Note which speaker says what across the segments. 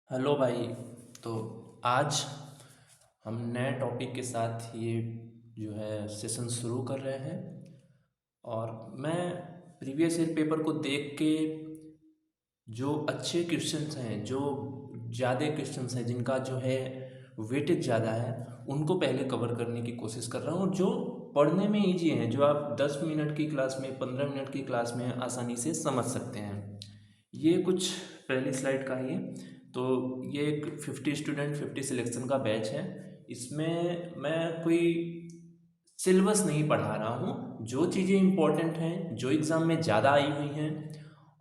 Speaker 1: Hello भाई। तो आज हम नए टॉपिक के साथ ये जो है सेशन शुरू कर रहे हैं। और मैं प्रीवियस ईयर पेपर को देख के जो अच्छे क्वेश्चंस हैं, जो ज़्यादा क्वेश्चंस हैं, जिनका जो है वेटेज ज़्यादा है, उनको पहले कवर करने की कोशिश कर रहा हूँ। जो पढ़ने में इजी हैं, जो आप 10 मिनट की क्लास में, 15 मिनट की क्लास में आसानी से समझ सकते हैं। ये कुछ पहली स्लाइड का ही है। तो ये एक 50 स्टूडेंट 50 सिलेक्शन का बैच है। इसमें मैं कोई सिलेबस नहीं पढ़ा रहा हूँ। जो चीज़ें इंपॉर्टेंट हैं, जो एग्ज़ाम में ज़्यादा आई हुई हैं,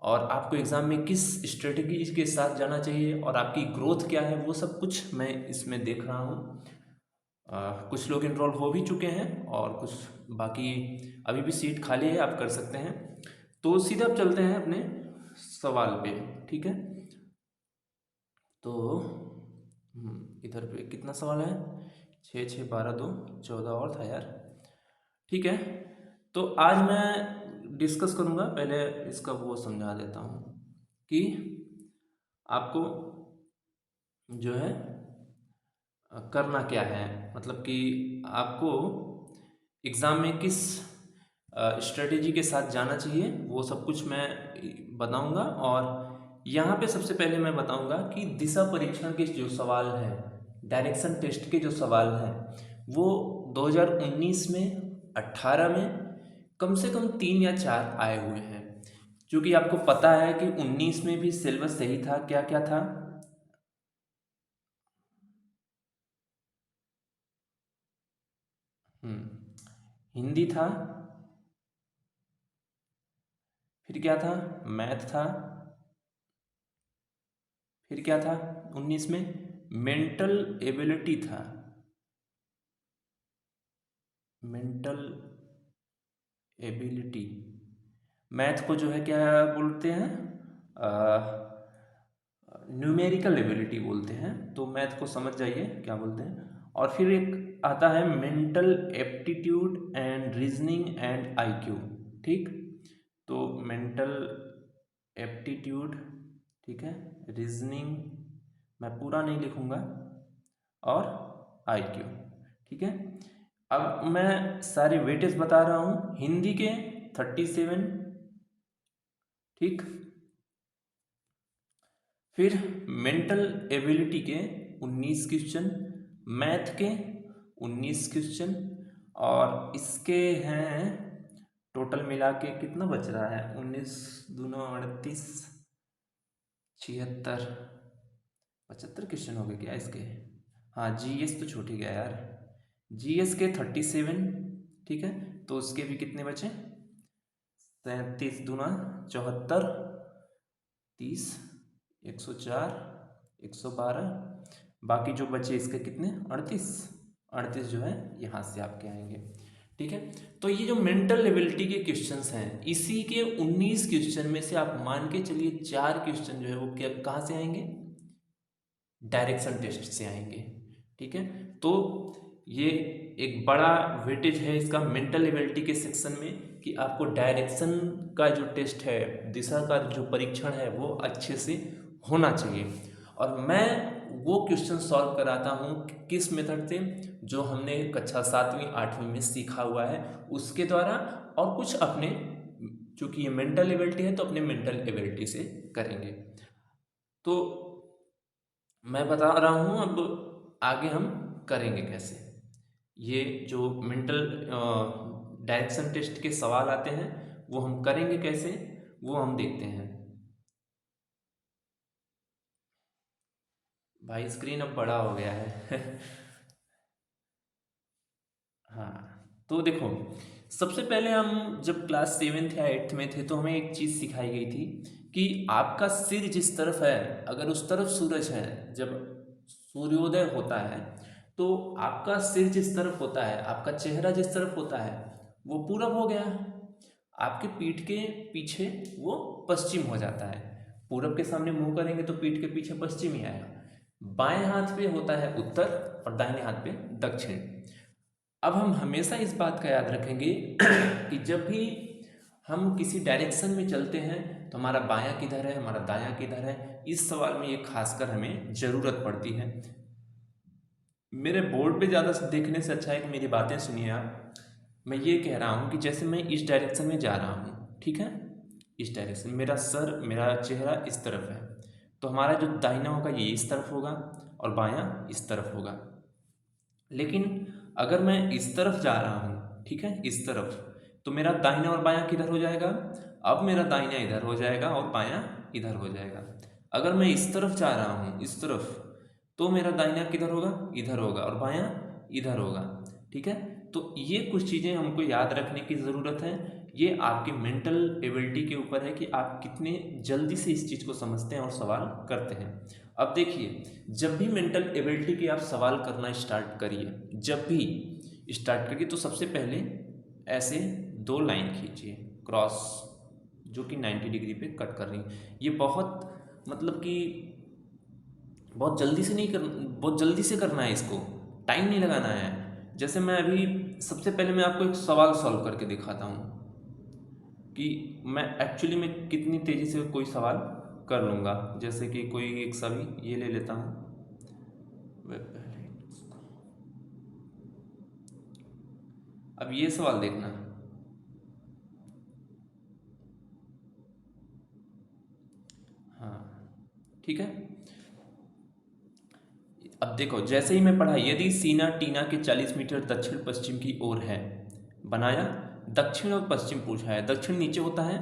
Speaker 1: और आपको एग्ज़ाम में किस स्ट्रेटजी के साथ जाना चाहिए और आपकी ग्रोथ क्या है, वो सब कुछ मैं इसमें देख रहा हूँ। कुछ लोग इनरोल हो भी चुके हैं और कुछ बाकी अभी भी सीट खाली है, आप कर सकते हैं। तो सीधे अब चलते हैं अपने सवाल पे। ठीक है। तो इधर पे कितना सवाल है? 6 6 12 2 14 और था यार। ठीक है। तो आज मैं डिस्कस करूँगा, पहले इसका वो समझा देता हूँ कि आपको जो है करना क्या है। मतलब कि आपको एग्ज़ाम में किस स्ट्रेटेजी के साथ जाना चाहिए, वो सब कुछ मैं बताऊंगा। और यहाँ पे सबसे पहले मैं बताऊंगा कि दिशा परीक्षण के जो सवाल हैं, डायरेक्शन टेस्ट के जो सवाल हैं, वो 2019 में, 18 में कम से कम 3 या 4 आए हुए हैं। क्योंकि आपको पता है कि 19 में भी सिलेबस सही था। क्या क्या था? हिंदी था। फिर क्या था? मैथ था। फिर क्या था 19 में? मेंटल एबिलिटी था। Mental ability. मैथ को जो है क्या बोलते हैं? न्यूमेरिकल एबिलिटी बोलते हैं। तो मैथ को समझ जाइए क्या बोलते हैं। और फिर एक आता है mental aptitude and reasoning and IQ. ठीक। तो मेंटल एप्टीट्यूड, ठीक है, रीजनिंग मैं पूरा नहीं लिखूंगा, और आईक्यू। ठीक है। अब मैं सारे वेटेज बता रहा हूँ। हिंदी के 37, ठीक। फिर मेंटल एबिलिटी के 19 क्वेश्चन, मैथ के 19 क्वेश्चन, और इसके हैं टोटल मिला के कितना बच रहा है? 19 दूना 38, 76, 75 क्वेश्चन हो गए क्या इसके? हाँ, जीएस तो छूट ही गया यार। जीएस के 37, ठीक है। तो उसके भी कितने बचे? 37 दूना 74, 30, 104, 112। बाकी जो बचे इसके कितने? 38। 38 जो है यहाँ से आपके आएंगे। ठीक है। तो ये जो मेंटल एबिलिटी के क्वेश्चंस हैं, इसी के 19 क्वेश्चन में से आप मान के चलिए 4 क्वेश्चन जो है वो क्या कहाँ से आएंगे? डायरेक्शन टेस्ट से आएंगे। ठीक है। तो ये एक बड़ा वेटेज है इसका मेंटल एबिलिटी के सेक्शन में, कि आपको डायरेक्शन का जो टेस्ट है, दिशा का जो परीक्षण है, वो अच्छे से होना चाहिए। और मैं वो क्वेश्चन सॉल्व कराता हूँ किस मेथड से, जो हमने कक्षा 7वीं 8वीं में सीखा हुआ है उसके द्वारा, और कुछ अपने, चूंकि ये मेंटल एबिलिटी है तो अपने मेंटल एबिलिटी से करेंगे। तो मैं बता रहा हूँ अब आगे हम करेंगे कैसे। ये जो मेंटल डायरेक्शन टेस्ट के सवाल आते हैं, वो हम करेंगे कैसे, वो हम देखते हैं। भाई स्क्रीन अब बड़ा हो गया है। हाँ। तो देखो, सबसे पहले हम जब क्लास 7th या 8th में थे तो हमें एक चीज़ सिखाई गई थी कि आपका सिर जिस तरफ है, अगर उस तरफ सूरज है, जब सूर्योदय होता है, तो आपका सिर जिस तरफ होता है, आपका चेहरा जिस तरफ होता है, वो पूरब हो गया। आपके पीठ के पीछे वो पश्चिम हो जाता है। पूरब के सामने मुंह करेंगे तो पीठ के पीछे पश्चिम ही आएगा। बाएं हाथ पे होता है उत्तर और दाहिने हाथ पे दक्षिण। अब हम हमेशा इस बात का याद रखेंगे कि जब भी हम किसी डायरेक्शन में चलते हैं तो हमारा बायां किधर है, हमारा दायां किधर है, इस सवाल में ये खासकर हमें ज़रूरत पड़ती है। मेरे बोर्ड पे ज़्यादा देखने से अच्छा है कि मेरी बातें सुनिए आप। मैं ये कह रहा हूँ कि जैसे मैं इस डायरेक्शन में जा रहा हूँ, ठीक है, इस डायरेक्शन, मेरा सर, मेरा चेहरा इस तरफ है, तो हमारा जो दाहिना होगा ये इस तरफ होगा और बायां इस तरफ होगा। लेकिन अगर मैं इस तरफ जा रहा हूँ, ठीक है, इस तरफ, तो मेरा दाहिना और बायां किधर हो जाएगा? अब मेरा दाहिना इधर हो जाएगा और बायां इधर हो जाएगा। अगर मैं इस तरफ जा रहा हूँ, इस तरफ, तो मेरा दाहिना किधर होगा? इधर होगा और बायां इधर होगा। ठीक है, तो ये कुछ चीज़ें हमको याद रखने की ज़रूरत है। ये आपकी मेंटल एबिलिटी के ऊपर है कि आप कितने जल्दी से इस चीज़ को समझते हैं और सवाल करते हैं। अब देखिए, जब भी मेंटल एबिलिटी के आप सवाल करना स्टार्ट करिए, जब भी स्टार्ट करिए, तो सबसे पहले ऐसे दो लाइन खींचिए क्रॉस, जो कि 90 डिग्री पे कट कर रही है। ये बहुत, मतलब कि बहुत जल्दी से नहीं कर, बहुत जल्दी से करना है, इसको टाइम नहीं लगाना है। जैसे मैं अभी सबसे पहले मैं आपको एक सवाल सॉल्व करके दिखाता हूँ कि मैं एक्चुअली में कितनी तेज़ी से कोई सवाल कर लूँगा। जैसे कि कोई एक सभी ये ले लेता हूँ, वेब पहले, अब ये सवाल देखना। हाँ, ठीक है। अब देखो, जैसे ही मैं पढ़ा, यदि सीना टीना के 40 मीटर दक्षिण पश्चिम की ओर है, बनाया, दक्षिण और पश्चिम पूछा है। दक्षिण नीचे होता है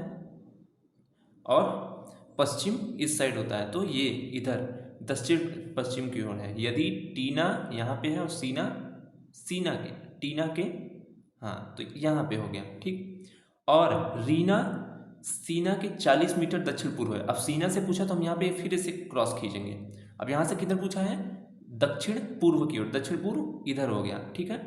Speaker 1: और पश्चिम इस साइड होता है, तो ये इधर दक्षिण पश्चिम की ओर है। यदि टीना यहाँ पे है और सीना, सीना के, टीना के, हाँ, तो यहाँ पे हो गया, ठीक। और रीना सीना के 40 मीटर दक्षिण पूर्व है। अब सीना से पूछा तो हम यहाँ पे फिर इसे क्रॉस खींचेंगे। अब यहाँ से किधर पूछा है? दक्षिण पूर्व की ओर, दक्षिण पूर्व इधर हो गया, ठीक है।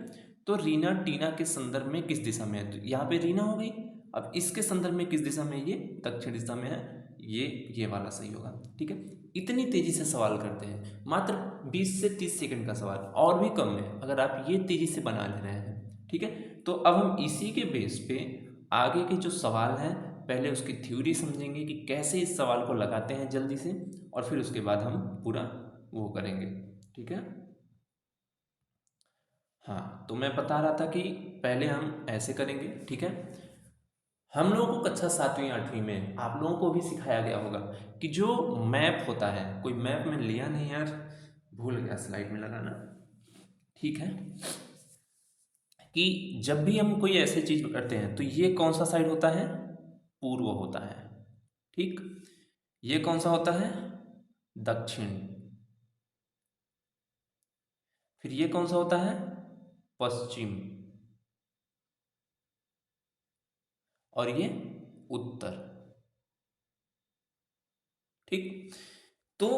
Speaker 1: तो रीना टीना के संदर्भ में किस दिशा में है? तो यहाँ पे रीना हो गई। अब इसके संदर्भ में किस दिशा में? ये दक्षिण दिशा में है। ये वाला सही होगा, ठीक है। इतनी तेजी से सवाल करते हैं, मात्र 20 से 30 सेकंड का सवाल, और भी कम है अगर आप ये तेजी से बना ले रहे हैं, ठीक है। तो अब हम इसी के बेस पे आगे के जो सवाल हैं, पहले उसकी थ्योरी समझेंगे कि कैसे इस सवाल को लगाते हैं जल्दी से, और फिर उसके बाद हम पूरा वो करेंगे, ठीक है। हाँ, तो मैं बता रहा था कि पहले हम ऐसे करेंगे, ठीक है। हम लोगों को कक्षा 7वीं 8वीं में आप लोगों को भी सिखाया गया होगा कि जो मैप होता है, कोई मैप में लिया नहीं यार, भूल गया स्लाइड में लगाना, ठीक है, कि जब भी हम कोई ऐसी चीज करते हैं तो ये कौन सा साइड होता है? पूर्व होता है, ठीक। ये कौन सा होता है? दक्षिण। फिर ये कौन सा होता है? पश्चिम। और ये उत्तर, ठीक। तो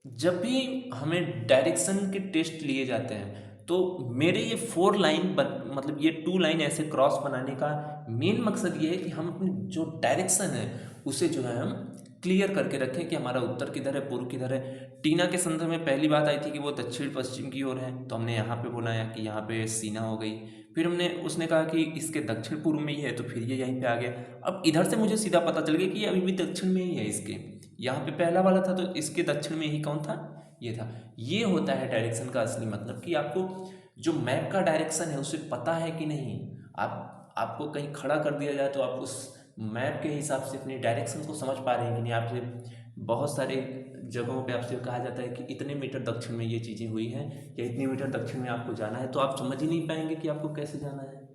Speaker 1: जब भी हमें डायरेक्शन के टेस्ट लिए जाते हैं, तो मेरे ये 4 लाइन मतलब ये 2 लाइन ऐसे क्रॉस बनाने का मेन मकसद ये है कि हम अपनी जो डायरेक्शन है उसे जो है हम क्लियर करके रखें कि हमारा उत्तर किधर है, पूर्व किधर है। टीना के संदर्भ में पहली बात आई थी कि वो दक्षिण पश्चिम की ओर है, तो हमने यहाँ पे बोला कि यहाँ पे सीना हो गई। फिर हमने उसने कहा कि इसके दक्षिण पूर्व में ही है, तो फिर ये यहीं पे आ गया। अब इधर से मुझे सीधा पता चल गया कि ये अभी भी दक्षिण में ही है इसके, यहाँ पे पहला वाला था तो इसके दक्षिण में ही कौन था? ये था। ये होता है डायरेक्शन का असली मतलब, कि आपको जो मैप का डायरेक्शन है उसे पता है कि नहीं। आपको कहीं खड़ा कर दिया जाए तो आप उस मैप के हिसाब से अपनी डायरेक्शन को समझ पा रहे हैं कि नहीं। आपसे बहुत सारे जगहों पे आपसे कहा जाता है कि इतने मीटर दक्षिण में ये चीज़ें हुई हैं, या इतने मीटर दक्षिण में आपको जाना है, तो आप समझ ही नहीं पाएंगे कि आपको कैसे जाना है।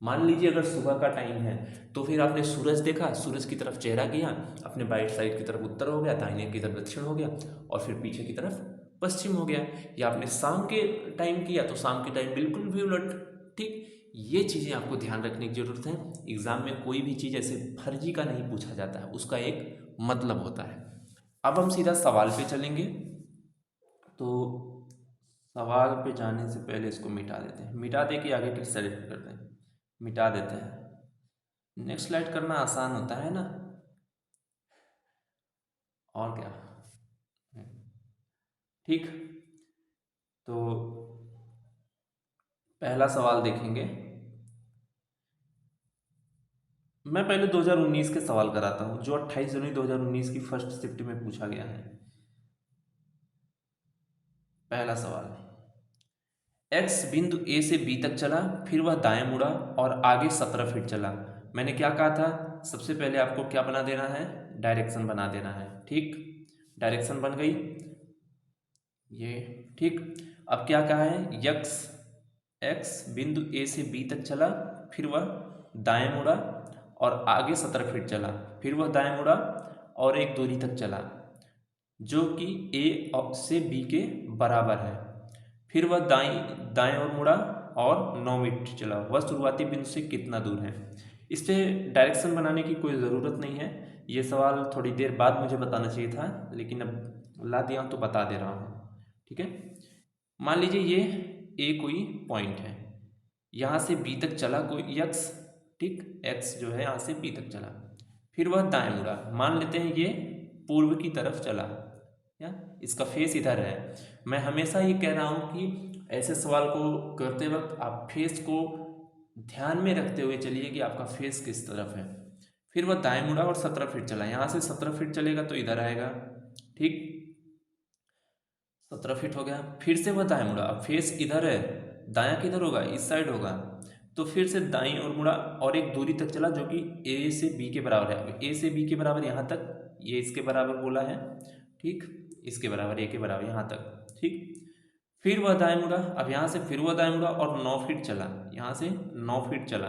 Speaker 1: मान लीजिए अगर सुबह का टाइम है, तो फिर आपने सूरज देखा, सूरज की तरफ चेहरा किया, अपने बाइट साइड की तरफ उत्तर हो गया, दाहिने की तरफ दक्षिण हो गया, और फिर पीछे की तरफ पश्चिम हो गया। या आपने शाम के टाइम किया तो शाम के टाइम बिल्कुल भी उलट, ठीक। ये चीज़ें आपको ध्यान रखने की जरूरत है। एग्जाम में कोई भी चीज़ ऐसे फर्जी का नहीं पूछा जाता है, उसका एक मतलब होता है। अब हम सीधा सवाल पे चलेंगे। तो सवाल पे जाने से पहले इसको मिटा देते हैं, मिटा दे के आगे की सेलेक्ट करते हैं, मिटा देते हैं। नेक्स्ट स्लाइड करना आसान होता है ना, और क्या, ठीक। तो पहला सवाल देखेंगे। मैं पहले 2019 के सवाल कराता हूँ जो 28 जनवरी 2019 की फर्स्ट शिफ्ट में पूछा गया है। पहला सवाल, एक्स बिंदु ए से बी तक चला, फिर वह दाएं मुड़ा और आगे 17 फीट चला। मैंने क्या कहा था, सबसे पहले आपको क्या बना देना है, डायरेक्शन बना देना है। ठीक, डायरेक्शन बन गई ये। ठीक, अब क्या कहा है, यक्स एक्स बिंदु ए से बी तक चला, फिर वह दाएं मुड़ा और आगे 17 फीट चला, फिर वह दाएं मुड़ा और एक दूरी तक चला जो कि ए से बी के बराबर है, फिर वह दाएं दाएं ओर मुड़ा और 9 मीटर चला। वह शुरुआती बिंदु से कितना दूर है। इस पे डायरेक्शन बनाने की कोई ज़रूरत नहीं है। ये सवाल थोड़ी देर बाद मुझे बताना चाहिए था, लेकिन अब ला दिया हूँ तो बता दे रहा हूँ। ठीक है, मान लीजिए ये ए कोई पॉइंट है, यहाँ से बी तक चला कोई यक्स। ठीक, एक्स जो है यहाँ से बी तक चला, फिर वह दाएं मुड़ा। मान लेते हैं ये पूर्व की तरफ चला, या इसका फेस इधर है। मैं हमेशा ये कह रहा हूँ कि ऐसे सवाल को करते वक्त आप फेस को ध्यान में रखते हुए चलिए कि आपका फेस किस तरफ है। फिर वह दाएं मुड़ा और 17 फीट चला, यहाँ से 17 फीट चलेगा तो इधर आएगा। ठीक, 17 फीट हो गया, फिर से वह दाएं मुड़ा। अब फेस इधर है, दायां किधर होगा, इस साइड होगा। तो फिर से दाईं ओर मुड़ा और एक दूरी तक चला जो कि ए से बी के बराबर है। अब ए से बी के बराबर यहाँ तक, ये इसके बराबर बोला है। ठीक, इसके बराबर, ए के बराबर यहाँ तक। ठीक, फिर वह दाएं मुड़ा, अब यहाँ से फिर वह दाएं मुड़ा और 9 फीट चला, यहाँ से 9 फीट चला।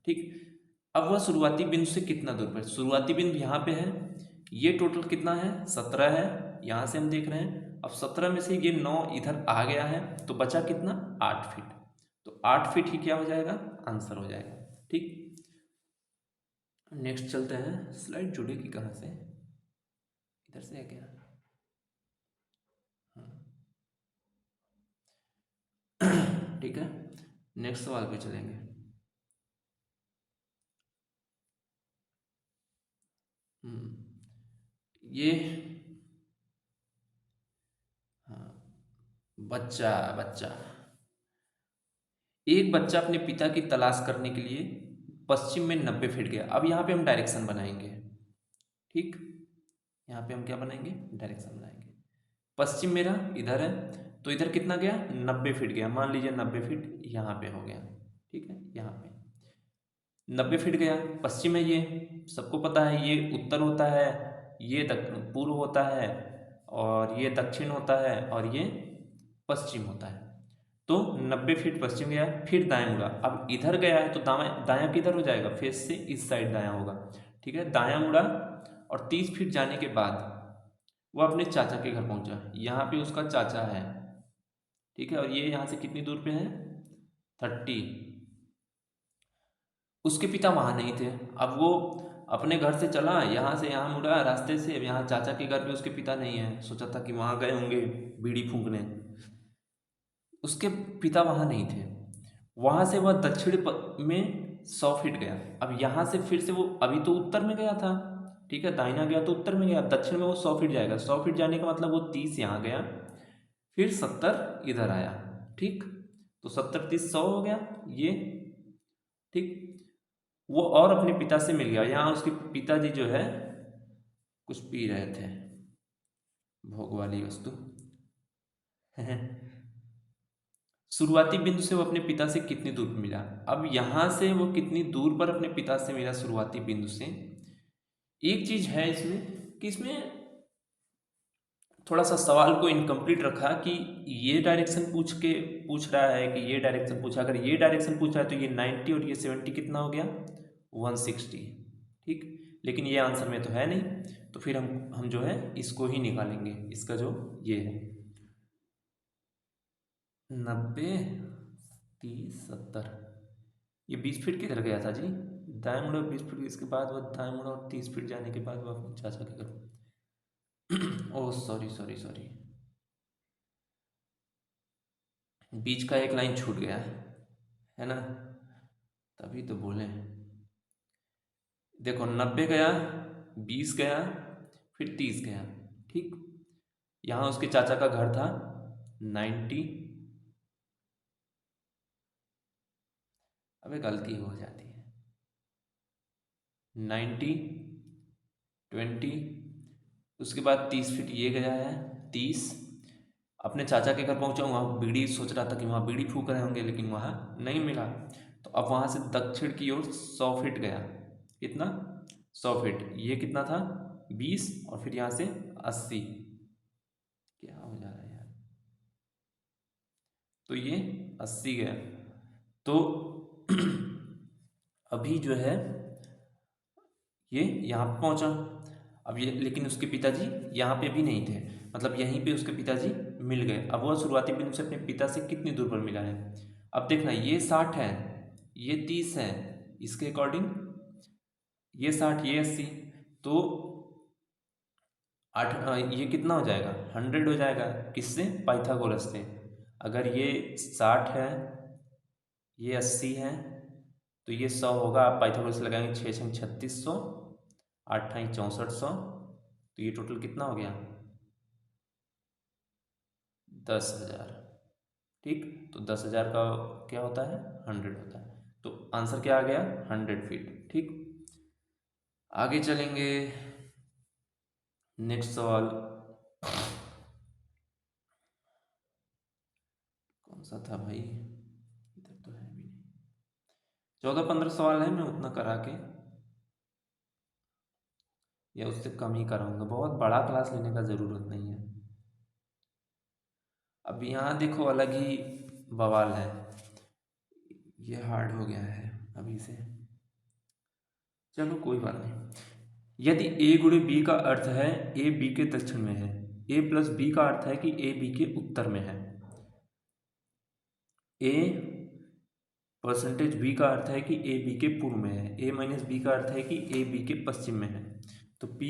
Speaker 1: ठीक, अब वह शुरुआती बिंदु से कितना दूर पर, शुरुआती बिंदु यहाँ पे है, ये टोटल कितना है, 17 है, यहाँ से हम देख रहे हैं। अब 17 में से ये 9 इधर आ गया है तो बचा कितना, 8 फीट। तो 8 फीट ही क्या हो जाएगा, आंसर हो जाएगा। ठीक, नेक्स्ट चलते हैं। स्लाइड जुड़ेगी कहाँ से, इधर से है क्या, ठीक है, नेक्स्ट सवाल पे चलेंगे। ये हाँ, बच्चा बच्चा एक बच्चा अपने पिता की तलाश करने के लिए पश्चिम में 90 फीट गया। अब यहाँ पे हम डायरेक्शन बनाएंगे। ठीक, यहाँ पे हम क्या बनाएंगे, डायरेक्शन बनाएंगे। पश्चिम मेरा इधर है तो इधर कितना गया, 90 फीट गया। मान लीजिए 90 फीट यहाँ पे हो गया। ठीक है, यहाँ पे 90 फीट गया। पश्चिम है ये, सबको पता है, ये उत्तर होता है, ये पूर्व होता है, और ये दक्षिण होता है, और ये पश्चिम होता है। तो 90 फीट पश्चिम गया, फिर दाएं मुड़ा। अब इधर गया है तो दाएं दायां किधर हो जाएगा, फेस से इस साइड दायां होगा। ठीक है, दायां मुड़ा और 30 फीट जाने के बाद वो अपने चाचा के घर पहुंचा। यहाँ पे उसका चाचा है। ठीक है, और ये यहाँ से कितनी दूर पे है, 30। उसके पिता वहाँ नहीं थे। अब वो अपने घर से चला, यहाँ से यहाँ मुड़ा रास्ते से, यहाँ चाचा के घर पे उसके पिता नहीं है। सोचा था कि वहाँ गए होंगे बीड़ी फूंकने, उसके पिता वहाँ नहीं थे। वहाँ से वह दक्षिण में 100 फीट गया। अब यहाँ से फिर से वो अभी तो उत्तर में गया था, ठीक है, दाहिना गया तो उत्तर में गया, दक्षिण में वो 100 फीट जाएगा। 100 फीट जाने का मतलब वो 30 यहाँ गया, फिर 70 इधर आया। ठीक, तो 70 30 100 हो गया ये। ठीक, वो और अपने पिता से मिल गया। यहाँ उसके पिताजी जो है कुछ पी रहे थे, भोग वाली वस्तु। शुरुआती बिंदु से वो अपने पिता से कितनी दूर पर मिला। अब यहाँ से वो कितनी दूर पर अपने पिता से मिला शुरुआती बिंदु से। एक चीज है इसमें कि इसमें थोड़ा सा सवाल को इनकम्प्लीट रखा कि ये डायरेक्शन पूछ रहा है कि ये डायरेक्शन पूछा। अगर ये डायरेक्शन पूछा है तो ये 90 और ये 70 कितना हो गया, 160। ठीक, लेकिन ये आंसर में तो है नहीं, तो फिर हम जो है इसको ही निकालेंगे। इसका जो ये है 90 30 70, ये 20 फीट किधर गया था जी, दाएं मुड़ा 20 फीट, इसके बाद वो दाएं मुड़ा और 30 फीट जाने के बाद वो अपने चाचा के घर। ओह सॉरी सॉरी सॉरी, बीच का एक लाइन छूट गया है ना, तभी तो बोले। देखो 90 गया, 20 गया, फिर 30 गया। ठीक, यहाँ उसके चाचा का घर था 90। अबे गलती हो जाती है, 90, 20, उसके बाद 30 फीट ये गया है, 30। अपने चाचा के घर पहुंचा, वहाँ बीड़ी सोच रहा था कि वहाँ बीड़ी फूक रहे होंगे, लेकिन वहाँ नहीं मिला। तो अब वहाँ से दक्षिण की ओर 100 फीट गया। कितना? 100 फीट। ये कितना था? 20, और फिर यहाँ से 80। क्या हो जा रहा है यार? तो ये 80 गया। तो अभी जो है ये यहाँ पे पहुँचा। अब ये, लेकिन उसके पिताजी यहाँ पे भी नहीं थे, मतलब यहीं पे उसके पिताजी मिल गए। अब वह शुरुआती बिंदु से अपने पिता से कितनी दूर पर मिला है? अब देखना, ये 60 है, ये 30 है, इसके अकॉर्डिंग ये 60, ये 80। तो ये कितना हो जाएगा? 100 हो जाएगा। किससे? पाइथागोरस से। अगर ये 60 है, ये 80 है, तो ये 100 होगा। आप पाइथागोरस लगाएंगे, 6 छंग 3600, 8 ठाई 6400, तो ये टोटल कितना हो गया? 10,000। ठीक, तो 10,000 का क्या होता है? 100 होता है। तो आंसर क्या आ गया? 100 फीट। ठीक, आगे चलेंगे। नेक्स्ट सवाल कौन सा था भाई? इधर तो है भी नहीं। 14-15 सवाल है, मैं उतना करा के या उससे कम ही कराऊंगा, बहुत बड़ा क्लास लेने का ज़रूरत नहीं है। अब यहाँ देखो, अलग ही बवाल है। ये हार्ड हो गया है अभी से, चलो कोई बात नहीं। यदि ए गुणे बी का अर्थ है ए बी के दक्षिण में है, ए प्लस बी का अर्थ है कि ए बी के उत्तर में है, ए परसेंटेज बी का अर्थ है कि ए बी के पूर्व में है, ए माइनस बी का अर्थ है कि ए बी के पश्चिम में है। तो P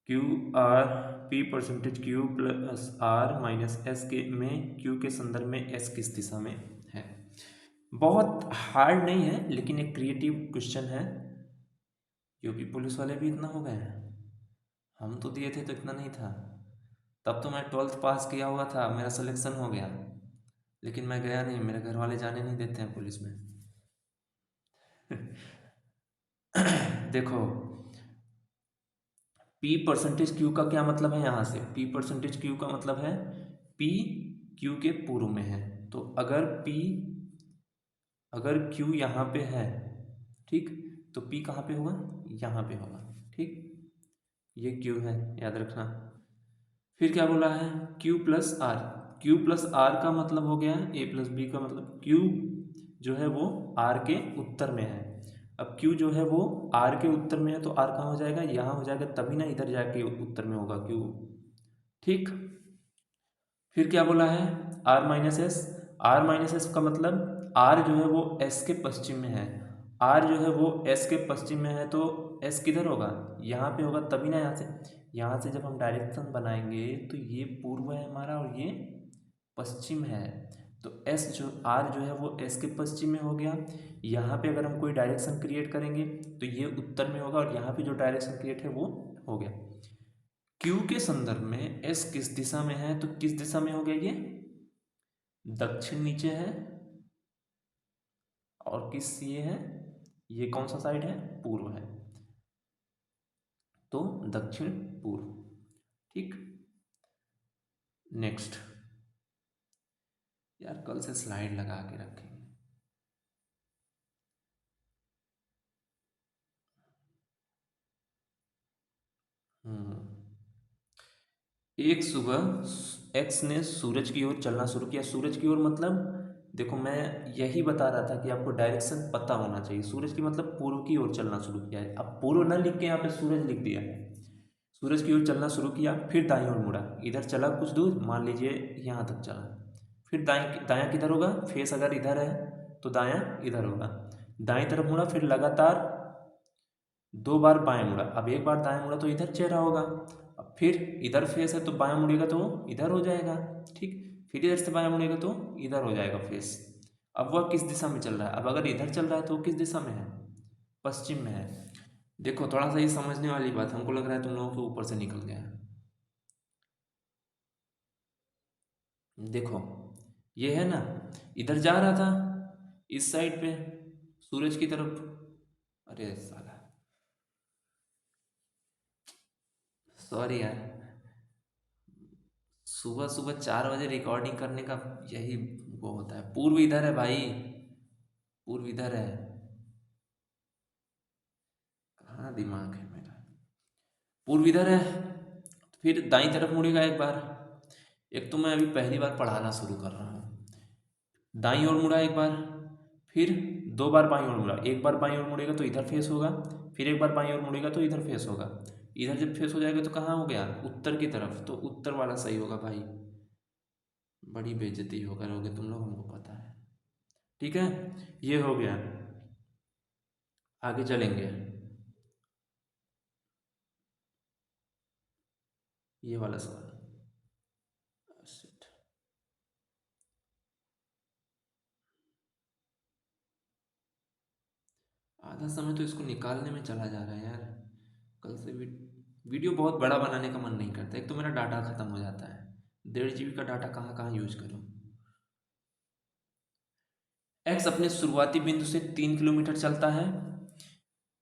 Speaker 1: Q R, P percentage Q plus R minus S के में क्यू के संदर्भ में एस किस दिशा में है? बहुत हार्ड नहीं है, लेकिन एक क्रिएटिव क्वेश्चन है। यूपी पुलिस वाले भी इतना हो गए हैं? हम तो दिए थे तो इतना नहीं था। तब तो मैं 12th पास किया हुआ था, मेरा सिलेक्शन हो गया, लेकिन मैं गया नहीं, मेरे घर वाले जाने नहीं देते हैं पुलिस में। देखो, P परसेंटेज Q का क्या मतलब है? यहाँ से P परसेंटेज Q का मतलब है P Q के पूर्व में है। तो अगर Q यहाँ पे है, ठीक, तो P कहाँ पे होगा? यहाँ पे होगा। ठीक, ये Q है, याद रखना। फिर क्या बोला है? Q plus R. Q plus R का मतलब हो गया A प्लस बी का मतलब Q जो है वो R के उत्तर में है। अब Q जो है वो R के उत्तर में है, तो R कहाँ हो जाएगा? यहाँ हो जाएगा, तभी ना इधर जाके उत्तर में होगा Q। ठीक, फिर क्या बोला है? R minus S. R minus S का मतलब R जो है वो S के पश्चिम में है, R जो है वो S के पश्चिम में है, तो S किधर होगा? यहाँ पे होगा, तभी ना यहाँ से जब हम डायरेक्शन बनाएंगे तो ये पूर्व है हमारा और ये पश्चिम है। तो S जो R जो है वो S के पश्चिम में हो गया। यहाँ पे अगर हम कोई डायरेक्शन क्रिएट करेंगे तो ये उत्तर में होगा, और यहाँ पे जो डायरेक्शन क्रिएट है वो हो गया। Q के संदर्भ में S किस दिशा में है? तो किस दिशा में हो गया? ये दक्षिण नीचे है, और किस ये है? ये कौन सा साइड है? पूर्व है, तो दक्षिण पूर्व। ठीक, नेक्स्ट। यार कल से स्लाइड लगा के रखेंगे। एक सुबह एक्स ने सूरज की ओर चलना शुरू किया। सूरज की ओर मतलब, देखो मैं यही बता रहा था कि आपको डायरेक्शन पता होना चाहिए। सूरज की मतलब पूर्व की ओर चलना शुरू किया है। अब पूर्व न लिख के यहाँ पे सूरज लिख दिया है। सूरज की ओर चलना शुरू किया, फिर दाईं ओर मुड़ा, इधर चला कुछ दूर, मान लीजिए यहाँ तक चला, फिर दायां किधर होगा? फेस अगर इधर है तो दायां इधर होगा। दाईं तरफ मुड़ा, फिर लगातार 2 बार बाएं मुड़ा। अब एक बार दाएं मुड़ा तो इधर चेहरा होगा, अब फिर इधर फेस है तो बायां मुड़ेगा तो इधर हो जाएगा। ठीक, फिर इधर से बायां मुड़ेगा तो इधर हो जाएगा फेस। अब वह किस दिशा में चल रहा है? अब अगर इधर चल रहा है तो वो किस दिशा में है? पश्चिम में है। देखो थोड़ा सा ये समझने वाली बात, हमको लग रहा है तुम लोगों के ऊपर से निकल गया है। देखो, ये है ना, इधर जा रहा था इस साइड पे सूरज की तरफ, अरे साला, सॉरी यार। सुबह सुबह 4 बजे रिकॉर्डिंग करने का यही वो होता है। पूर्व इधर है भाई, पूर्व इधर है। कहाँ दिमाग है मेरा। पूर्व इधर है, फिर दाईं तरफ मुड़ेगा एक बार। एक तो मैं अभी पहली बार पढ़ाना शुरू कर रहा हूँ। दाईं ओर मुड़ा एक बार, फिर 2 बार बाईं ओर मुड़ा। एक बार बाईं ओर मुड़ेगा तो इधर फेस होगा, फिर एक बार बाईं ओर मुड़ेगा तो इधर फेस होगा। इधर जब फेस हो जाएगा तो कहाँ हो गया, उत्तर की तरफ, तो उत्तर वाला सही होगा भाई। बड़ी बेइज्जती हो करोगे तुम लोग, हमको पता है। ठीक है, ये हो गया। आगे चलेंगे। ये वाला सवाल। Shit. आधा समय तो इसको निकालने में चला जा रहा है यार। कल से वीडियो बहुत बड़ा बनाने का मन नहीं करता। एक तो मेरा डाटा ख़त्म हो जाता है, 1.5 GB का डाटा कहाँ कहाँ यूज करूँ। एक्स अपने शुरुआती बिंदु से 3 किलोमीटर चलता है,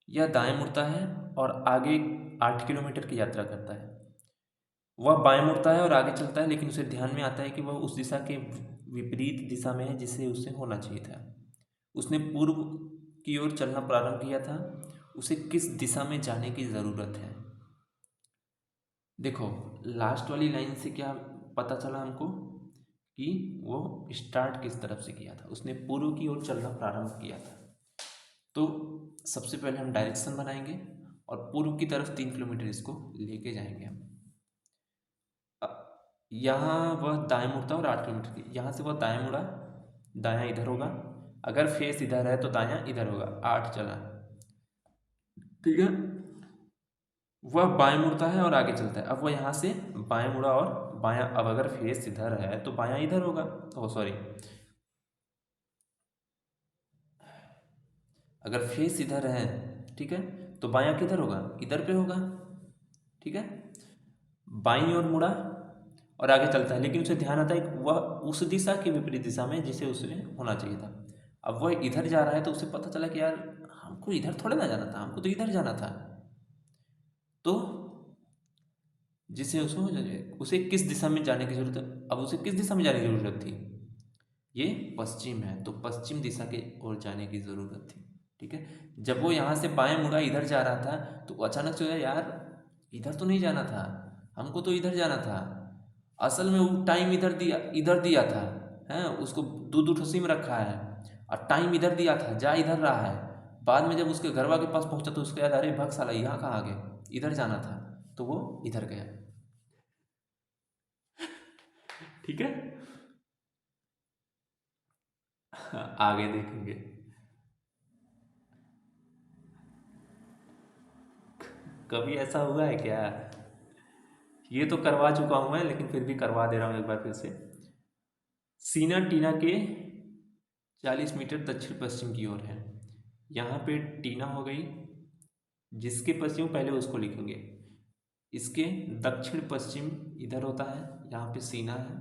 Speaker 1: यह दाएं मुड़ता है और आगे 8 किलोमीटर की यात्रा करता है। वह बाएं मुड़ता है और आगे चलता है, लेकिन उसे ध्यान में आता है कि वह उस दिशा के विपरीत दिशा में है जिसे उसे होना चाहिए था। उसने पूर्व की ओर चलना प्रारंभ किया था। उसे किस दिशा में जाने की ज़रूरत है। देखो, लास्ट वाली लाइन से क्या पता चला हमको कि वो स्टार्ट किस तरफ से किया था। उसने पूर्व की ओर चलना प्रारंभ किया था। तो सबसे पहले हम डायरेक्शन बनाएंगे और पूर्व की तरफ 3 किलोमीटर इसको लेके जाएंगे हम। यहाँ वह दाएं मुड़ता है और 8 किलोमीटर की, यहाँ से वह दाएं मुड़ा, दायां इधर होगा। अगर फेस इधर है तो दायां इधर होगा। 8 चला, ठीक है। वह बाएं मुड़ता है और आगे चलता है। अब वह यहाँ से बाएं मुड़ा और बायां, अब अगर फेस इधर है तो बायां इधर होगा। ओ सॉरी, अगर फेस इधर है, ठीक है, तो बायां किधर होगा, इधर पे होगा, ठीक है। बाईं ओर मुड़ा और आगे चलता है, लेकिन उसे ध्यान आता है कि वह उस दिशा के विपरीत दिशा में जिसे उसे होना चाहिए था। अब वह इधर जा रहा है तो उसे पता चला कि यार हमको इधर थोड़ा ना जाना था, हमको तो इधर जाना था। तो जिसे उसे किस दिशा में जाने की जरूरत है। अब उसे किस दिशा में जाने की जरूरत थी, ये पश्चिम है तो पश्चिम दिशा की ओर जाने की ज़रूरत थी, ठीक है। जब वो यहाँ से बाएं मुड़ा इधर जा रहा था तो अचानक से यार इधर तो नहीं जाना था, हमको तो इधर जाना था। असल में वो टाइम इधर दिया था, हैं उसको दो दो सिम रखा है और टाइम इधर दिया था, जा इधर रहा है। बाद में जब उसके घर वाले के पास पहुंचा तो उसको याद, अरे भग साला यहाँ कहाँ आ गए, इधर जाना था, तो वो इधर गया। ठीक है। आगे देखेंगे। कभी ऐसा हुआ है क्या। ये तो करवा चुका हूँ मैं, लेकिन फिर भी करवा दे रहा हूँ एक बार फिर से। सीना टीना के 40 मीटर दक्षिण पश्चिम की ओर है। यहाँ पे टीना हो गई, जिसके पश्चिम पहले उसको लिखेंगे। इसके दक्षिण पश्चिम इधर होता है, यहाँ पे सीना है,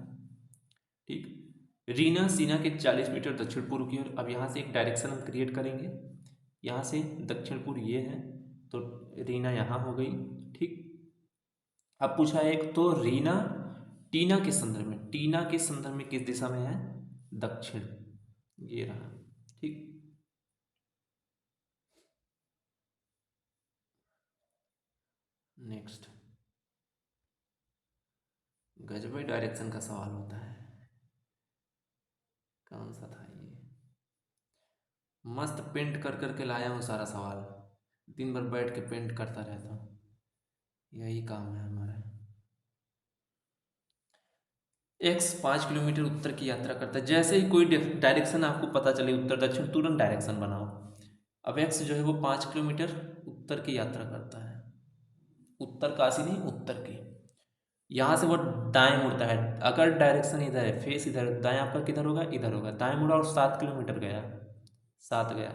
Speaker 1: ठीक। रीना सीना के 40 मीटर दक्षिण पूर्व की ओर। अब यहाँ से एक डायरेक्शन हम क्रिएट करेंगे। यहाँ से दक्षिण पूर्व ये है, तो रीना यहाँ हो गई, ठीक। अब पूछा है एक तो रीना टीना के संदर्भ में, टीना के संदर्भ में किस दिशा में है, दक्षिण, ये रहा, ठीक। नेक्स्ट, गजब डायरेक्शन का सवाल होता है। कौन सा था ये, मस्त पेंट कर करके लाया हूँ सारा सवाल। दिन भर बैठ के पेंट करता रहता हूँ, यही काम है हमारा। एक्स 5 किलोमीटर उत्तर की यात्रा करता है। जैसे ही कोई डायरेक्शन आपको पता चले उत्तर दक्षिण, तुरंत डायरेक्शन बनाओ। अब एक्स जो है वो 5 किलोमीटर उत्तर की यात्रा करता है, उत्तर काशी नहीं, उत्तर की। यहाँ से वो दाएं मुड़ता है। अगर डायरेक्शन इधर है, फेस इधर है, दाएं आपका किधर होगा, इधर होगा। दाएं मुड़ा और 7 किलोमीटर गया, 7 गया।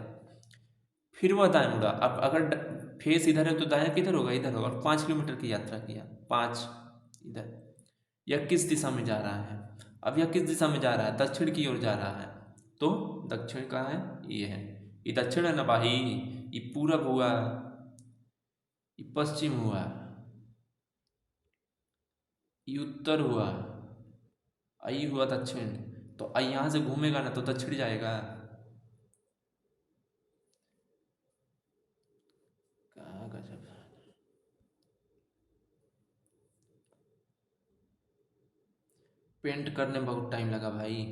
Speaker 1: फिर वह दाएं मुड़ा। अब अगर फेस इधर है तो दाएं किधर होगा, इधर होगा। और 5 किलोमीटर की यात्रा किया, 5 इधर। यह किस दिशा में जा रहा है, अब यह किस दिशा में जा रहा है, दक्षिण की ओर जा रहा है। तो दक्षिण कहाँ है, ये है, ये दक्षिण है ना भाई, ये पूरब हुआ, ये पश्चिम हुआ, ये उत्तर हुआ, आई हुआ दक्षिण। तो आई यहाँ से घूमेगा ना तो दक्षिण जाएगा। क्या गजब है। पेंट करने में बहुत टाइम लगा भाई,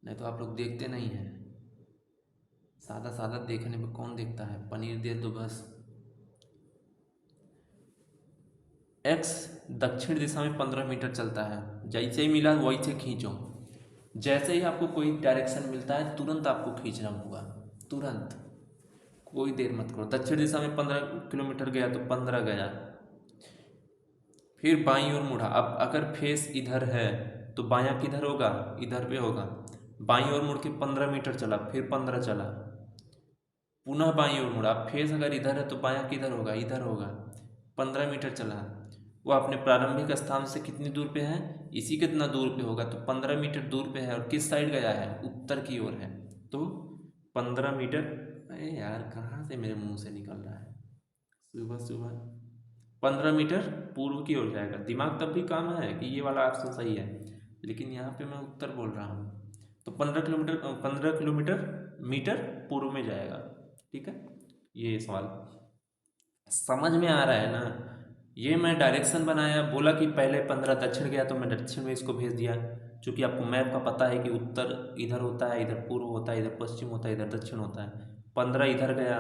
Speaker 1: नहीं तो आप लोग देखते नहीं हैं। सादा सादा देखने में कौन देखता है, पनीर दे दो बस। एक्स दक्षिण दिशा में 15 मीटर चलता है। जैसे ही मिला वैसे खींचो। जैसे ही आपको कोई डायरेक्शन मिलता है तुरंत आपको खींचना होगा, तुरंत, कोई देर मत करो। दक्षिण दिशा में 15 किलोमीटर गया तो 15 गया। फिर बाईं ओर मुड़ा। अब अगर फेस इधर है तो बायां किधर होगा, इधर पे होगा। बाईं ओर मुड़ के 15 मीटर चला, फिर 15 चला, पुनः बाईं ओर मुड़ा। अब फेस अगर इधर है तो बायां किधर होगा, इधर होगा। 15 मीटर चला। वो अपने प्रारंभिक स्थान से कितनी दूर पे है, इसी कितना दूर पे होगा, तो 15 मीटर दूर पे है। और किस साइड गया है, उत्तर की ओर है। तो 15 मीटर, अरे यार कहाँ से मेरे मुंह से निकल रहा है सुबह सुबह। 15 मीटर पूर्व की ओर जाएगा। दिमाग तब भी काम है कि ये वाला ऑप्शन सही है, लेकिन यहाँ पे मैं उत्तर बोल रहा हूँ। तो 15 किलोमीटर, 15 किलोमीटर मीटर पूर्व में जाएगा। ठीक है, ये सवाल समझ में आ रहा है ना। ये मैं डायरेक्शन बनाया, बोला कि पहले 15 दक्षिण गया तो मैं दक्षिण में इसको भेज दिया। क्योंकि आपको मैप का पता है कि उत्तर इधर होता है, इधर पूर्व होता है, इधर पश्चिम होता है, इधर दक्षिण होता है। 15 इधर गया,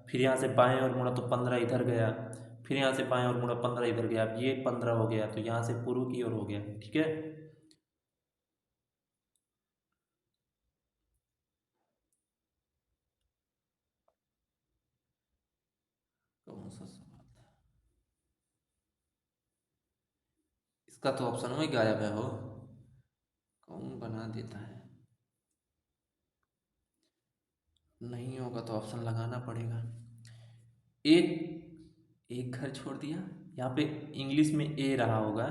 Speaker 1: फिर यहाँ से बाएं और मुड़ा तो 15 इधर गया, फिर यहाँ से बाएं और मुड़ा 15 इधर गया। अब ये 15 हो गया तो यहाँ से पूर्व की ओर हो गया। ठीक है, कौन सा सवाल था इसका, तो ऑप्शन में गायब है हो, कौन बना देता है। नहीं होगा तो ऑप्शन लगाना पड़ेगा। एक एक घर छोड़ दिया, यहाँ पे इंग्लिश में ए रहा होगा।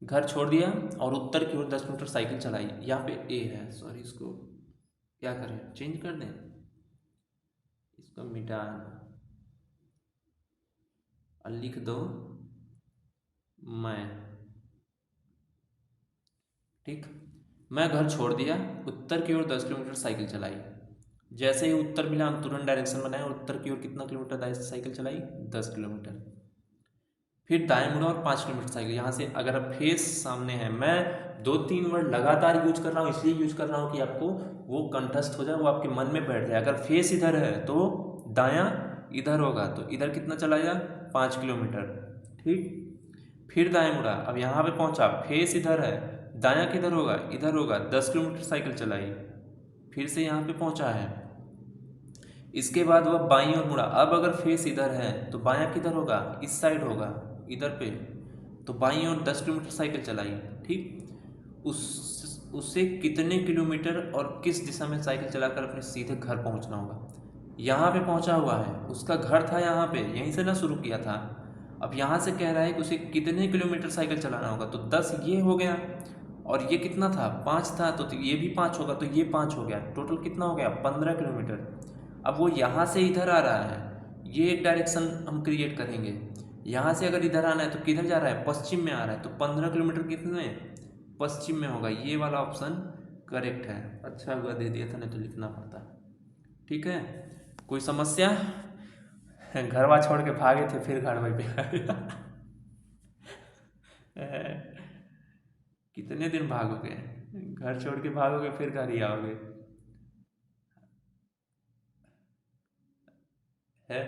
Speaker 1: घर छोड़ दिया और उत्तर की ओर 10 मीटर साइकिल चलाई। यहाँ पे ए है, सॉरी, इसको क्या करें, चेंज कर दें, इसको मिटा और लिख दो मैं। ठीक, मैं घर छोड़ दिया, उत्तर की ओर 10 किलोमीटर साइकिल चलाई। जैसे ही उत्तर मिला हम तुरंत डायरेक्शन बनाए और उत्तर की ओर कितना किलोमीटर साइकिल चलाई, 10 किलोमीटर। फिर दाएं मुड़ा और 5 किलोमीटर साइकिल। यहाँ से अगर आप फेस सामने है, मैं 2-3 वर्ड लगातार यूज कर रहा हूँ, इसलिए यूज कर रहा हूँ कि आपको वो कंठस्थ हो जाए, वो आपके मन में बैठ जाए। अगर फेस इधर है तो दायां इधर होगा, तो इधर कितना चलाया, 5 किलोमीटर। ठीक, फिर दाएं मुड़ा, अब यहाँ पे पहुँचा, फेस इधर है, दायां किधर होगा, इधर होगा, 10 किलोमीटर साइकिल चलाई। फिर से यहाँ पे पहुँचा है, इसके बाद वह बाईं ओर मुड़ा। अब अगर फेस इधर है तो बायां किधर होगा, इस साइड होगा, इधर पे। तो बाईं ओर 10 किलोमीटर साइकिल चलाई। ठीक, उससे कितने किलोमीटर और किस दिशा में साइकिल चलाकर अपने सीधे घर पहुंचना होगा। यहाँ पे पहुंचा हुआ है, उसका घर था यहाँ पे, यहीं से ना शुरू किया था। अब यहाँ से कह रहा है कि उसे कितने किलोमीटर साइकिल चलाना होगा। तो 10 ये हो गया, और ये कितना था, 5 था, तो ये भी 5 होगा, तो ये 5 हो गया। टोटल कितना हो गया, 15 किलोमीटर। अब वो यहाँ से इधर आ रहा है, ये एक डायरेक्शन हम क्रिएट करेंगे। यहाँ से अगर इधर आना है तो किधर जा रहा है, पश्चिम में आ रहा है, तो 15 किलोमीटर कितने, पश्चिम में होगा। ये वाला ऑप्शन करेक्ट है। अच्छा हुआ दे दिया था, नहीं तो लिखना पड़ता। ठीक है, कोई समस्या। घरवा छोड़ के भागे थे, फिर घर में पे आ गया। कितने दिन भागोगे, घर छोड़ के भागोगे फिर घर ही आओगे, है।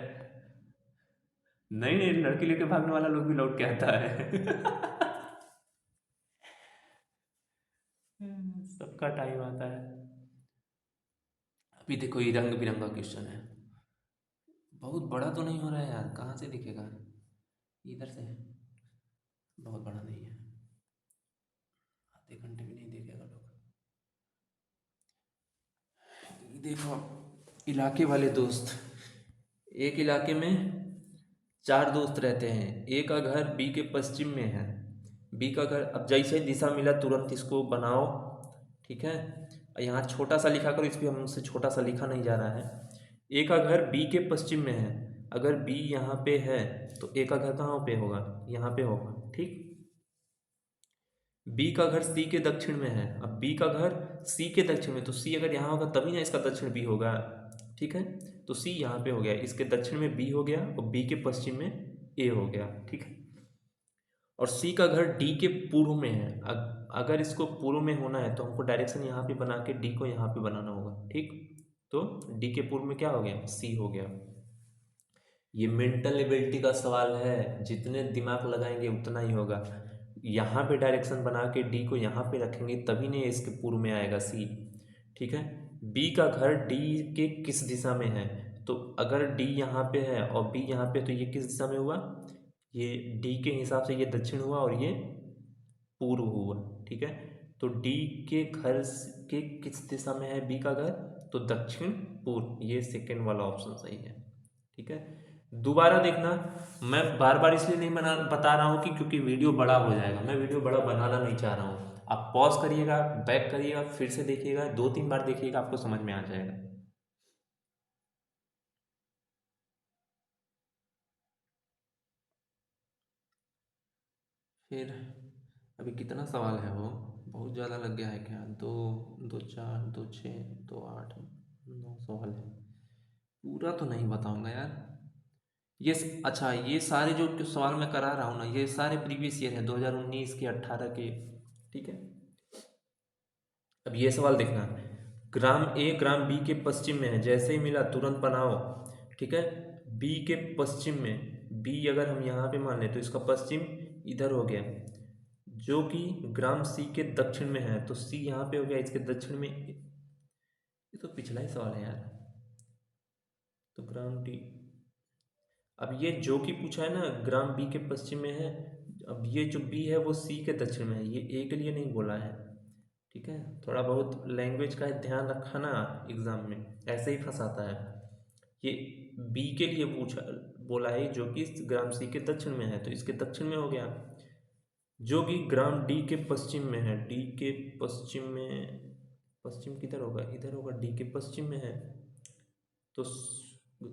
Speaker 1: नहीं नहीं, लड़की लेके भागने वाला लोग भी लौट के आता है। सबका टाइम आता है। अभी देखो ये रंग बिरंगा क्वेश्चन है, बहुत बड़ा तो नहीं हो रहा है यार, कहाँ से दिखेगा, इधर से, बहुत बड़ा नहीं है, आधे घंटे भी नहीं देखेगा लोग। ये देखो, इलाके वाले दोस्त, एक इलाके में 4 दोस्त रहते हैं। ए का घर बी के पश्चिम में है, बी का घर, अब जैसे दिशा मिला तुरंत इसको बनाओ। ठीक है, यहाँ छोटा सा लिखा करो, इस पर हमसे छोटा सा लिखा नहीं जा रहा है। ए का घर बी के पश्चिम में है। अगर बी यहाँ पे है तो ए का घर कहाँ पे होगा, यहाँ पे होगा। ठीक, बी का घर सी के दक्षिण में है। अब बी का घर सी के दक्षिण में, तो सी अगर यहाँ होगा तभी ना इसका दक्षिण बी होगा। ठीक है, तो सी यहाँ पे हो गया, इसके दक्षिण में बी हो गया और बी के पश्चिम में ए हो गया। ठीक है, और सी का घर डी के पूर्व में है। अगर इसको पूर्व में होना है तो हमको डायरेक्शन यहाँ पे बना के डी को यहाँ पे बनाना होगा। ठीक, तो डी के पूर्व में क्या हो गया, सी हो गया। ये मेंटल एबिलिटी का सवाल है, जितने दिमाग लगाएंगे उतना ही होगा। यहाँ पे डायरेक्शन बना के डी को यहाँ पे रखेंगे तभी नहीं इसके पूर्व में आएगा सी। ठीक है, बी का घर डी के किस दिशा में है, तो अगर डी यहाँ पे है और बी यहाँ पे, तो ये किस दिशा में हुआ, ये डी के हिसाब से ये दक्षिण हुआ और ये पूर्व हुआ। ठीक है, तो डी के घर के किस दिशा में है बी का घर, तो दक्षिण पूर्व, ये सेकेंड वाला ऑप्शन सही है। ठीक है, दोबारा देखना, मैं बार बार इसलिए नहीं बता रहा हूँ कि क्योंकि वीडियो बड़ा हो जाएगा, मैं वीडियो बड़ा बनाना नहीं चाह रहा हूँ। आप पॉज करिएगा, बैक करिएगा, फिर से देखिएगा, 2-3 बार देखिएगा, आपको समझ में आ जाएगा। फिर अभी कितना सवाल है, वो बहुत ज़्यादा लग गया है क्या, 2 2 4 2 6 2 8 9 सवाल है। पूरा तो नहीं बताऊंगा यार। ये अच्छा, ये सारे जो सवाल मैं करा रहा हूँ ना, ये सारे प्रीवियस ईयर है, 2019 के, 18 के। ठीक है, अब ये सवाल देखना, ग्राम ए ग्राम बी के पश्चिम में है, जैसे ही मिला तुरंत बनाओ। ठीक है, बी के पश्चिम में, बी अगर हम यहाँ पे मान लें तो इसका पश्चिम इधर हो गया, जो कि ग्राम सी के दक्षिण में है, तो सी यहाँ पे हो गया, इसके दक्षिण में। ये तो पिछला ही सवाल है यार। तो ग्राम डी, अब ये जो कि पूछा है ना, ग्राम बी के पश्चिम में है, अब ये जो बी है वो सी के दक्षिण में है, ये ए के लिए नहीं बोला है। ठीक है, थोड़ा बहुत लैंग्वेज का ध्यान रखा ना, एग्जाम में ऐसे ही फंसाता है। ये बी के लिए पूछा, बोला है जो कि ग्राम सी के दक्षिण में है, तो इसके दक्षिण में हो गया, जो कि ग्राम डी के पश्चिम में है। डी के पश्चिम में, पश्चिम किधर होगा, इधर होगा, डी के पश्चिम में है, तो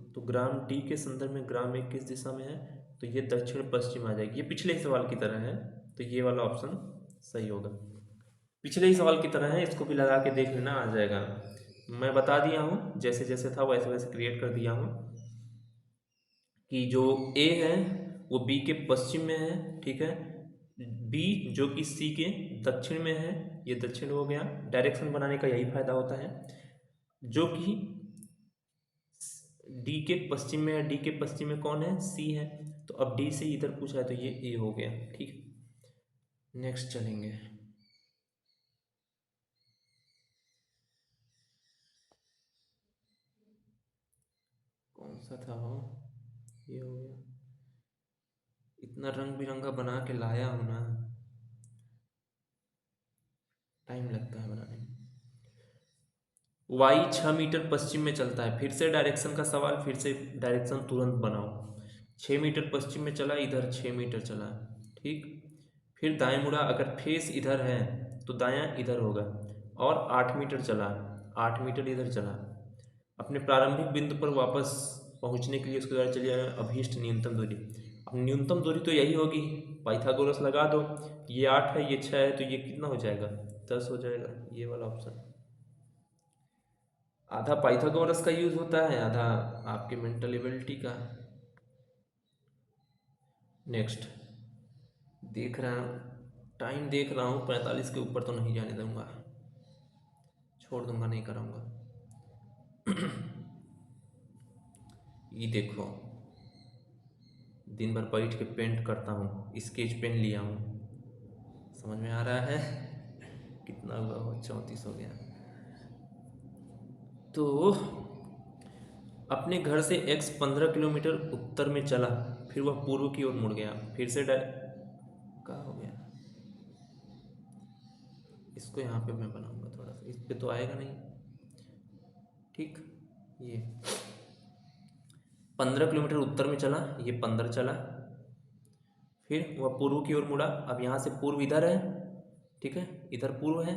Speaker 1: तो ग्राम डी के संदर्भ में ग्राम ए किस दिशा में है, तो ये दक्षिण पश्चिम आ जाएगी। ये पिछले सवाल की तरह है, तो ये वाला ऑप्शन सही होगा। पिछले ही सवाल की तरह है, इसको भी लगा के देख लेना, आ जाएगा। मैं बता दिया हूँ, जैसे जैसे था वैसे वैसे क्रिएट कर दिया हूँ कि जो ए है वो बी के पश्चिम में है। ठीक है, बी जो कि सी के दक्षिण में है, ये दक्षिण हो गया। डायरेक्शन बनाने का यही फायदा होता है, जो कि डी के पश्चिम में है। डी के पश्चिम में कौन है, सी है, तो अब डी से इधर पूछा है तो ये ए हो गया। ठीक है, नेक्स्ट चलेंगे। कौन सा था वो, ये हो गया। इतना रंग बिरंगा बना के लाया हूँ ना, टाइम लगता है बनाने में। वाई 6 मीटर पश्चिम में चलता है, फिर से डायरेक्शन का सवाल, फिर से डायरेक्शन तुरंत बनाओ। 6 मीटर पश्चिम में चला, इधर 6 मीटर चला। ठीक, फिर दाएं मुड़ा, अगर फेस इधर है तो दायां इधर होगा, और 8 मीटर चला, 8 मीटर इधर चला। अपने प्रारंभिक बिंदु पर वापस पहुंचने के लिए उसके द्वारा चलिए अभीष्ट न्यूनतम दूरी। अब न्यूनतम दूरी तो यही होगी, पाइथागोरस लगा दो। ये 8 है, ये 6 है, तो ये कितना हो जाएगा, 10 हो जाएगा, ये वाला ऑप्शन। आधा पाइथागोरस का यूज होता है, आधा आपके मेंटल एबिलिटी का। नेक्स्ट देख रहा हूँ, टाइम देख रहा हूँ, 45 के ऊपर तो नहीं जाने दूंगा, छोड़ दूंगा, नहीं कराऊंगा। ये देखो, दिन भर बैठ के पेंट करता हूँ, स्केच पेन लिया हूँ, समझ में आ रहा है। कितना हुआ वो, 34 हो गया। तो अपने घर से x 15 किलोमीटर उत्तर में चला, फिर वह पूर्व की ओर मुड़ गया, फिर से कहाँ हो गया, इसको यहाँ पे मैं बनाऊंगा थोड़ा सा, इस पे तो आएगा नहीं। ठीक, ये 15 किलोमीटर उत्तर में चला, ये 15 चला, फिर वह पूर्व की ओर मुड़ा। अब यहाँ से पूर्व इधर है, ठीक है, इधर पूर्व है,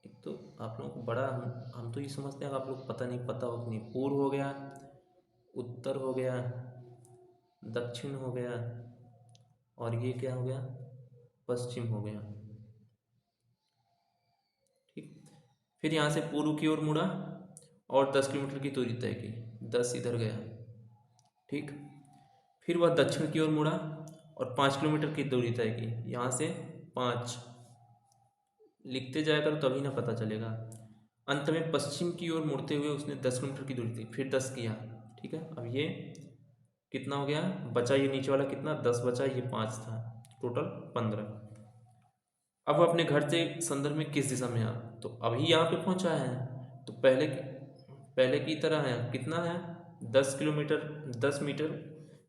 Speaker 1: एक तो आप लोगों को बड़ा हम तो ये समझते हैं कि आप लोग पता नहीं, पता हो कि नहीं। पूर्व हो गया, उत्तर हो गया, दक्षिण हो गया, और ये क्या हो गया, पश्चिम हो गया। ठीक। फिर यहाँ से पूर्व की ओर मुड़ा और 10 किलोमीटर की दूरी तय की, 10 इधर गया। ठीक। फिर वह दक्षिण की ओर मुड़ा और 5 किलोमीटर की दूरी तय की, यहाँ से 5 लिखते जाया करो तभी ना पता चलेगा। अंत में पश्चिम की ओर मुड़ते हुए उसने 10 किलोमीटर की दूरी थी, फिर 10 किया। ठीक है, अब ये कितना हो गया, बचा ये नीचे वाला कितना, 10 बचा, ये 5 था, टोटल 15। अब वो अपने घर से संदर्भ में किस दिशा में है, तो अभी यहाँ पे पहुँचा है, तो पहले की तरह है, कितना है, 10 किलोमीटर, 10 मीटर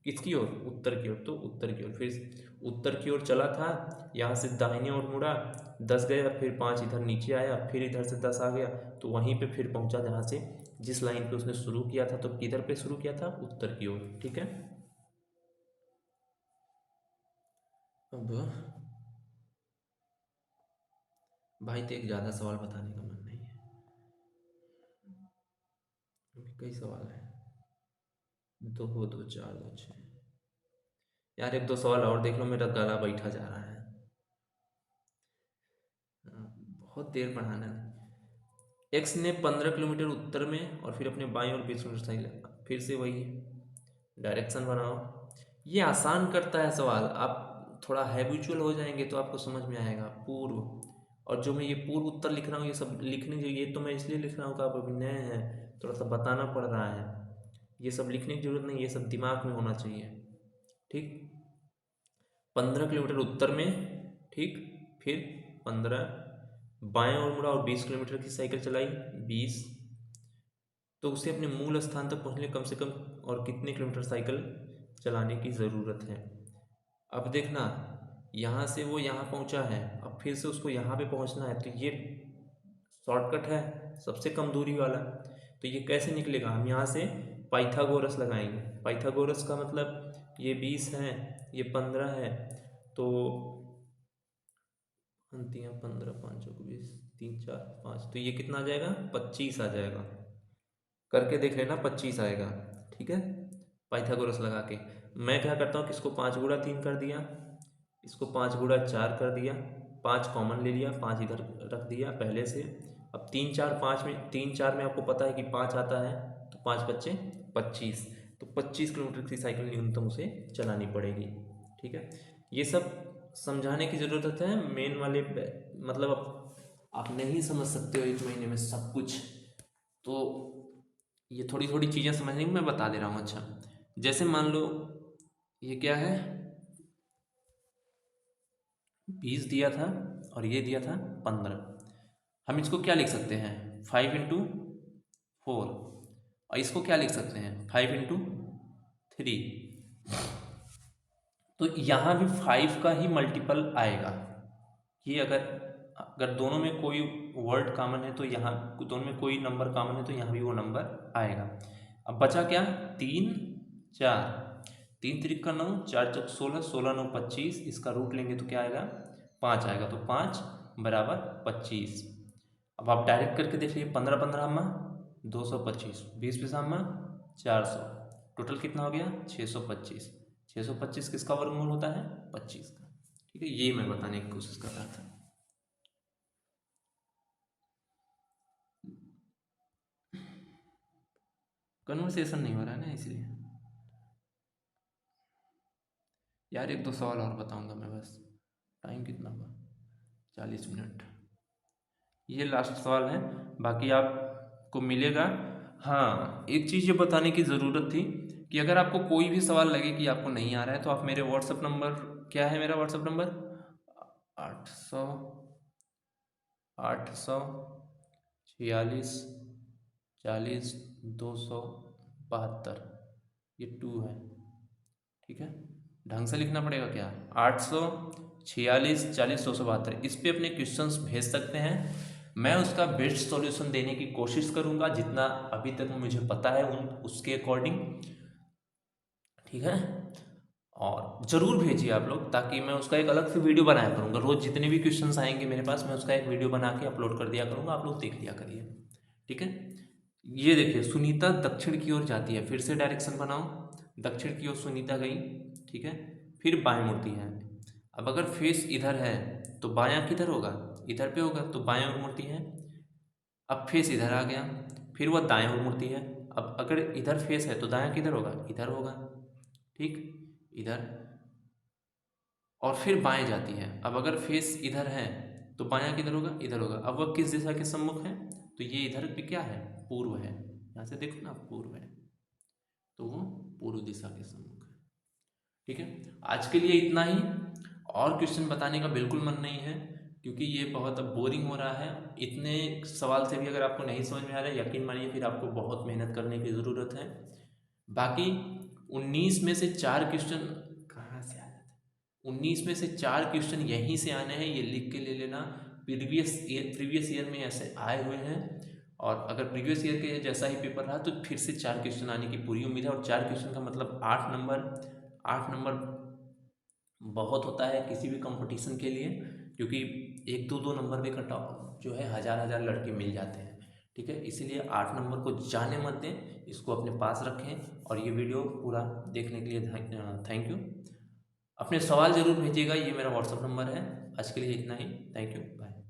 Speaker 1: किसकी ओर, उत्तर की ओर, तो उत्तर की ओर। फिर उत्तर की ओर चला था, यहाँ से दाहिने ओर मुड़ा, 10 गया, फिर 5 इधर नीचे आया, फिर इधर से 10 आ गया, तो वहीं पे फिर पहुंचा जहाँ से, जिस लाइन पे उसने शुरू किया था। तो किधर पे शुरू किया था, उत्तर की ओर। ठीक है। अब भाई तो एक ज़्यादा सवाल बताने का मन नहीं है, अभी कई सवाल हैं, 2 2 4 2 6। यार एक दो सवाल और देख लो, मेरा गला बैठा जा रहा है। बहुत देर पढ़ाना है। एक्स ने 15 किलोमीटर उत्तर में और फिर अपने बाईं ओर 20 किलोमीटर साइकिल, फिर से वही डायरेक्शन बनाओ। ये आसान करता है सवाल, आप थोड़ा हैबिचुअल हो जाएंगे तो आपको समझ में आएगा। पूर्व, और जो मैं ये पूर्व उत्तर लिख रहा हूँ, ये सब लिखने चाहिए, ये तो मैं इसलिए लिख रहा हूँ कि आप अभी नए हैं, थोड़ा सा बताना पड़ रहा है। ये सब लिखने की जरूरत नहीं, ये सब दिमाग में होना चाहिए। ठीक। 15 किलोमीटर उत्तर में, ठीक, फिर 15 बाएं ओर मुड़ा और 20 किलोमीटर की साइकिल चलाई, 20। तो उसे अपने मूल स्थान तक पहुंचने कम से कम और कितने किलोमीटर साइकिल चलाने की ज़रूरत है। अब देखना, यहाँ से वो यहाँ पहुँचा है, अब फिर से उसको यहाँ पे पहुँचना है, तो ये शॉर्टकट है, सबसे कम दूरी वाला। तो ये कैसे निकलेगा, हम यहाँ से पाइथागोरस लगाएंगे। पाइथागोरस का मतलब ये 20 है, ये 15 है, तो 15 5 20 3 4 5, तो ये कितना आ जाएगा, 25 आ जाएगा। करके देख लेना, 25 आएगा। ठीक है, पाइथागोरस लगा के मैं क्या करता हूँ कि इसको 5 गुणा 3 कर दिया, इसको 5 गुणा 4 कर दिया, 5 कॉमन ले लिया, 5 इधर रख दिया पहले से। अब 3 4 5 में, 3 4 में आपको पता है कि 5 आता है, तो 5 बच्चे 25, तो 25 किलोमीटर की साइकिल न्यूनतम उसे चलानी पड़ेगी। ठीक है, ये सब समझाने की ज़रूरत है मेन वाले मतलब आप नहीं समझ सकते हो 1 महीने में सब कुछ, तो ये थोड़ी थोड़ी चीज़ें समझने की मैं बता दे रहा हूँ। अच्छा, जैसे मान लो ये क्या है, 20 दिया था और ये दिया था 15। हम इसको क्या लिख सकते हैं, 5 × 4, और इसको क्या लिख सकते हैं, 5 × 3। तो यहाँ भी 5 का ही मल्टीपल आएगा। ये अगर अगर दोनों में कोई वर्ड कॉमन है तो यहाँ, दोनों में कोई नंबर कॉमन है तो यहाँ भी वो नंबर आएगा। अब बचा क्या, 3 4, 3 3 का 9, 4 4 16, 16 9 25, इसका रूट लेंगे तो क्या आएगा, 5 आएगा, तो 5 बराबर 25। अब आप डायरेक्ट करके देख लीजिए, 15 15 अम्मा 225, 20 20 अम्मा 400, टोटल कितना हो गया, 625। 625 किसका वर्गमूल होता है, 25 का। ठीक है, ये मैं बताने की कोशिश कर रहा था। कन्वर्सेशन नहीं हो रहा है ना, इसलिए। यार एक दो सवाल और बताऊंगा मैं बस। टाइम कितना हुआ, 40 मिनट। ये लास्ट सवाल है, बाकी आपको मिलेगा। हाँ, एक चीज़ ये बताने की ज़रूरत थी कि अगर आपको कोई भी सवाल लगे कि आपको नहीं आ रहा है, तो आप मेरे व्हाट्सअप नंबर, क्या है मेरा व्हाट्सअप नंबर, 800 846 40 272, ये 2 है। ठीक है, ढंग से लिखना पड़ेगा क्या, 846 40 272, इस पे अपने क्वेश्चंस भेज सकते हैं। मैं उसका बेस्ट सॉल्यूशन देने की कोशिश करूंगा, जितना अभी तक मुझे पता है उसके अकॉर्डिंग। ठीक है, और ज़रूर भेजिए आप लोग, ताकि मैं उसका एक अलग से वीडियो बनाया करूँगा। रोज़ जितने भी क्वेश्चंस आएंगे मेरे पास, मैं उसका एक वीडियो बना के अपलोड कर दिया करूँगा, आप लोग देख लिया करिए। ठीक है। ये देखिए, सुनीता दक्षिण की ओर जाती है, फिर से डायरेक्शन बनाओ। दक्षिण की ओर सुनीता गई, ठीक है, फिर बाएं मुड़ती है। अब अगर फेस इधर है तो बायां किधर होगा, इधर पे होगा, तो बाएं ओर मुड़ती है। अब फेस इधर आ गया, फिर वह दाएं ओर मुड़ती है। अब अगर इधर फेस है तो दायां किधर होगा, इधर होगा, ठीक, इधर। और फिर बाएं जाती है। अब अगर फेस इधर है तो बायां किधर होगा, इधर होगा। अब वह किस दिशा के सम्मुख है, तो ये इधर पे क्या है, पूर्व है। यहाँ से देखो ना, पूर्व है, तो वो पूर्व दिशा के सम्मुख है। ठीक है, आज के लिए इतना ही। और क्वेश्चन बताने का बिल्कुल मन नहीं है, क्योंकि ये बहुत अब बोरिंग हो रहा है। इतने सवाल से भी अगर आपको नहीं समझ में आ रहा है, यकीन मानिए फिर आपको बहुत मेहनत करने की ज़रूरत है। बाकी 19 में से 4 क्वेश्चन कहाँ से आ जाते हैं, 19 में से 4 क्वेश्चन यहीं से आने हैं, ये लिख के ले लेना। प्रीवियस ईयर में ऐसे आए हुए हैं, और अगर प्रीवियस ईयर के जैसा ही पेपर रहा तो फिर से 4 क्वेश्चन आने की पूरी उम्मीद है। और 4 क्वेश्चन का मतलब 8 नंबर। 8 नंबर बहुत होता है किसी भी कंपटीशन के लिए, क्योंकि 1-2 नंबर पे कट ऑफ जो है, हज़ार हज़ार लड़के मिल जाते हैं। ठीक है, इसीलिए 8 नंबर को जाने मत दें, इसको अपने पास रखें। और ये वीडियो पूरा देखने के लिए थैंक यू। अपने सवाल ज़रूर भेजिएगा, ये मेरा व्हाट्सअप नंबर है। आज के लिए इतना ही, थैंक यू, बाय।